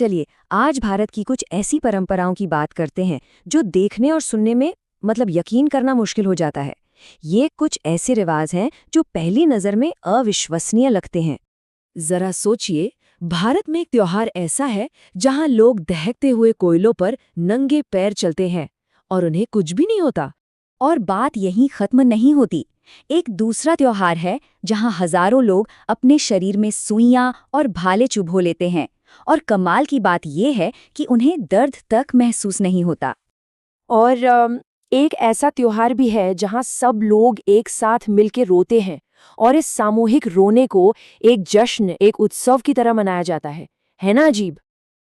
चलिए आज भारत की कुछ ऐसी परंपराओं की बात करते हैं जो देखने और सुनने में यकीन करना मुश्किल हो जाता है। ये कुछ ऐसे रिवाज हैं जो पहली नज़र में अविश्वसनीय लगते हैं। जरा सोचिए, भारत में एक त्योहार ऐसा है जहां लोग दहकते हुए कोयलों पर नंगे पैर चलते हैं और उन्हें कुछ भी नहीं होता। और बात यहीं खत्म नहीं होती। एक दूसरा त्योहार है जहां हजारों लोग अपने शरीर में सुइयां और भाले चुभो लेते हैं और कमाल की बात यह है कि उन्हें दर्द तक महसूस नहीं होता। और एक ऐसा त्योहार भी है जहां सब लोग एक साथ मिलकर रोते हैं और इस सामूहिक रोने को एक जश्न, एक उत्सव की तरह मनाया जाता है ना अजीब?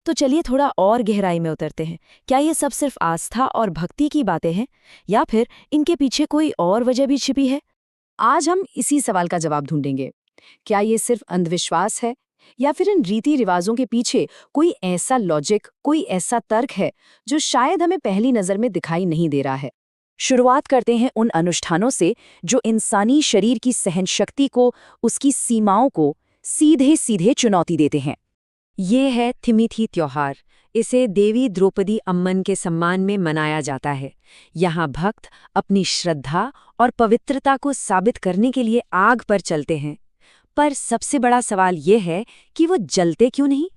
तो चलिए थोड़ा और गहराई में उतरते हैं। क्या ये सब सिर्फ आस्था और भक्ति की बातें हैं या फिर इनके पीछे कोई और वजह भी छिपी है? आज हम इसी सवाल का जवाब ढूंढेंगे। क्या ये सिर्फ अंधविश्वास है या फिर इन रीति रिवाजों के पीछे कोई ऐसा लॉजिक, कोई ऐसा तर्क है जो शायद हमें पहली नजर में दिखाई नहीं दे रहा है। शुरुआत करते हैं उन अनुष्ठानों से जो इंसानी शरीर की सहनशक्ति को, उसकी सीमाओं को सीधे सीधे चुनौती देते हैं। ये है थिमिथि त्योहार। इसे देवी द्रौपदी अम्मन के सम्मान में मनाया जाता है। यहाँ भक्त अपनी श्रद्धा और पवित्रता को साबित करने के लिए आग पर चलते हैं। पर सबसे बड़ा सवाल ये है कि वो जलते क्यों नहीं?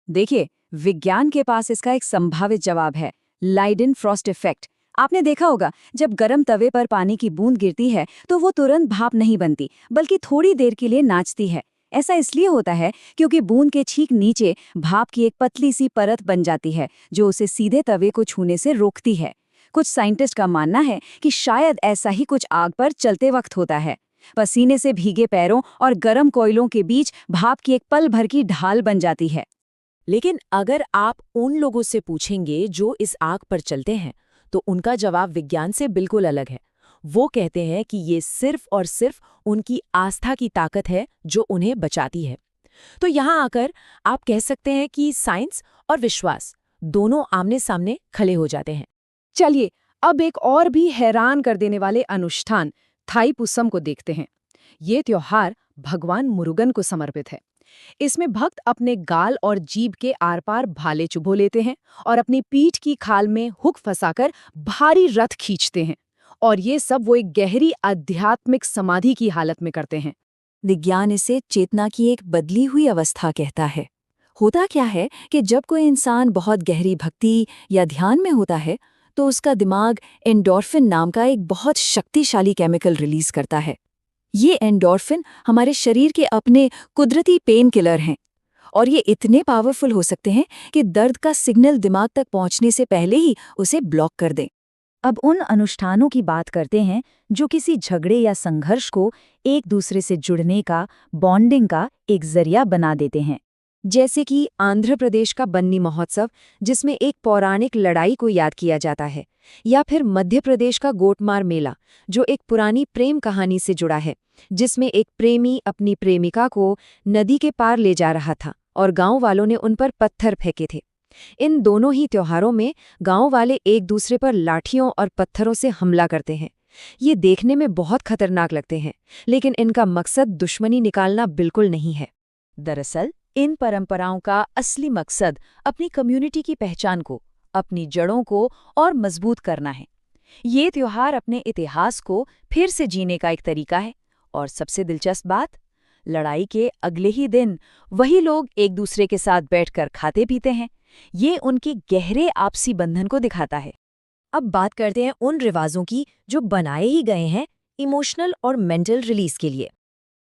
देखिए, विज्ञान के पास इसका एक संभावित जवाब है, लाइडेन फ्रॉस्ट इफेक्ट। आपने देखा होगा, जब गर्म तवे पर पानी की बूंद गिरती है तो वो तुरंत भाप नहीं बनती, बल्कि थोड़ी देर के लिए नाचती है। ऐसा इसलिए होता है क्योंकि बूंद के ठीक नीचे भाप की एक पतली सी परत बन जाती है जो उसे सीधे तवे को छूने से रोकती है। कुछ साइंटिस्ट का मानना है कि शायद ऐसा ही कुछ आग पर चलते वक्त होता है। पसीने से भीगे पैरों और गर्म कोयलों के बीच भाप की एक पल भर की ढाल बन जाती है। लेकिन अगर आप उन लोगों से पूछेंगे जो इस आग पर चलते हैं, तो उनका जवाब विज्ञान से बिल्कुल अलग है। वो कहते हैं कि ये सिर्फ और सिर्फ उनकी आस्था की ताकत है जो उन्हें बचाती है। तो यहाँ आकर आप कह सकते हैं कि साइंस और विश्वास दोनों आमने सामने खड़े हो जाते हैं। चलिए अब एक और भी हैरान कर देने वाले अनुष्ठान थाईपुसम को देखते हैं। ये त्योहार भगवान मुरुगन को समर्पित है। इसमें भक्त अपने गाल और जीभ के आर पार भाले चुभो लेते हैं और अपनी पीठ की खाल में हुक फंसाकर भारी रथ खींचते हैं। और ये सब वो एक गहरी आध्यात्मिक समाधि की हालत में करते हैं। विज्ञान इसे चेतना की एक बदली हुई अवस्था कहता है। होता क्या है कि जब कोई इंसान बहुत गहरी भक्ति या ध्यान में होता है तो उसका दिमाग एंडोर्फिन नाम का एक बहुत शक्तिशाली केमिकल रिलीज करता है। ये एंडोर्फिन हमारे शरीर के अपने कुदरती पेन किलर हैं और ये इतने पावरफुल हो सकते हैं कि दर्द का सिग्नल दिमाग तक पहुंचने से पहले ही उसे ब्लॉक कर दें। अब उन अनुष्ठानों की बात करते हैं जो किसी झगड़े या संघर्ष को एक दूसरे से जुड़ने का, बॉन्डिंग का एक जरिया बना देते हैं। जैसे कि आंध्र प्रदेश का बन्नी महोत्सव, जिसमें एक पौराणिक लड़ाई को याद किया जाता है, या फिर मध्य प्रदेश का गोटमार मेला जो एक पुरानी प्रेम कहानी से जुड़ा है, जिसमें एक प्रेमी अपनी प्रेमिका को नदी के पार ले जा रहा था और गांव वालों ने उन पर पत्थर फेंके थे। इन दोनों ही त्योहारों में गांव वाले एक दूसरे पर लाठियों और पत्थरों से हमला करते हैं। ये देखने में बहुत खतरनाक लगते हैं, लेकिन इनका मकसद दुश्मनी निकालना बिल्कुल नहीं है। दरअसल इन परंपराओं का असली मकसद अपनी कम्युनिटी की पहचान को, अपनी जड़ों को और मजबूत करना है। ये त्योहार अपने इतिहास को फिर से जीने का एक तरीका है। और सबसे दिलचस्प बात, लड़ाई के अगले ही दिन वही लोग एक दूसरे के साथ बैठकर खाते पीते हैं। ये उनके गहरे आपसी बंधन को दिखाता है। अब बात करते हैं उन रिवाजों की जो बनाए ही गए हैं इमोशनल और मेंटल रिलीज के लिए।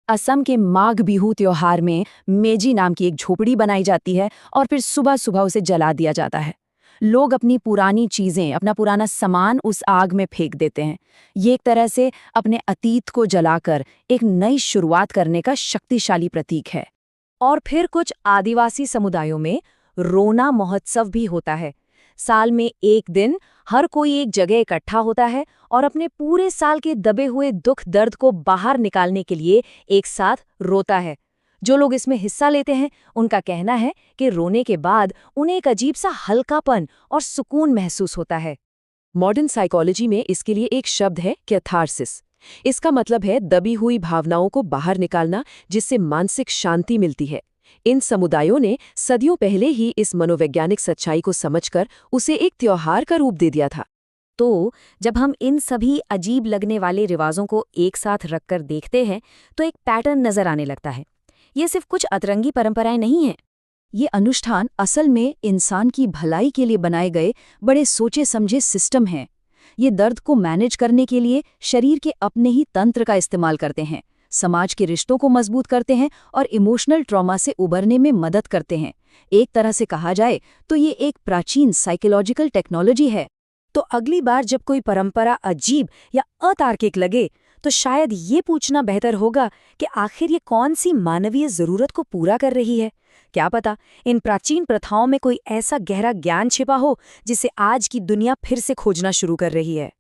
असम के माघ बिहू त्योहार में मेजी नाम की एक झोपड़ी बनाई जाती है और फिर सुबह सुबह उसे जला दिया जाता है। लोग अपनी पुरानी चीजें, अपना पुराना सामान उस आग में फेंक देते हैं। ये एक तरह से अपने अतीत को जलाकर एक नई शुरुआत करने का शक्तिशाली प्रतीक है। और फिर कुछ आदिवासी समुदायों में रोना महोत्सव भी होता है। साल में एक दिन हर कोई एक जगह इकट्ठा होता है और अपने पूरे साल के दबे हुए दुख दर्द को बाहर निकालने के लिए एक साथ रोता है। जो लोग इसमें हिस्सा लेते हैं उनका कहना है कि रोने के बाद उन्हें एक अजीब सा हल्कापन और सुकून महसूस होता है। मॉडर्न साइकोलॉजी में इसके लिए एक शब्द है कैथारसिस। इसका मतलब है दबी हुई भावनाओं को बाहर निकालना, जिससे मानसिक शांति मिलती है। इन समुदायों ने सदियों पहले ही इस मनोवैज्ञानिक सच्चाई को समझकर उसे एक त्योहार का रूप दे दिया था। तो जब हम इन सभी अजीब लगने वाले रिवाजों को एक साथ रखकर देखते हैं तो एक पैटर्न नजर आने लगता है। ये सिर्फ कुछ अतरंगी परंपराएं नहीं हैं। ये अनुष्ठान असल में इंसान की भलाई के लिए बनाए गए बड़े सोचे समझे सिस्टम हैं। ये दर्द को मैनेज करने के लिए शरीर के अपने ही तंत्र का इस्तेमाल करते हैं, समाज के रिश्तों को मजबूत करते हैं और इमोशनल ट्रॉमा से उबरने में मदद करते हैं। एक तरह से कहा जाए तो ये एक प्राचीन साइकोलॉजिकल टेक्नोलॉजी है। तो अगली बार जब कोई परंपरा अजीब या अतार्किक लगे तो शायद ये पूछना बेहतर होगा कि आखिर ये कौन सी मानवीय जरूरत को पूरा कर रही है। क्या पता इन प्राचीन प्रथाओं में कोई ऐसा गहरा ज्ञान छिपा हो जिसे आज की दुनिया फिर से खोजना शुरू कर रही है।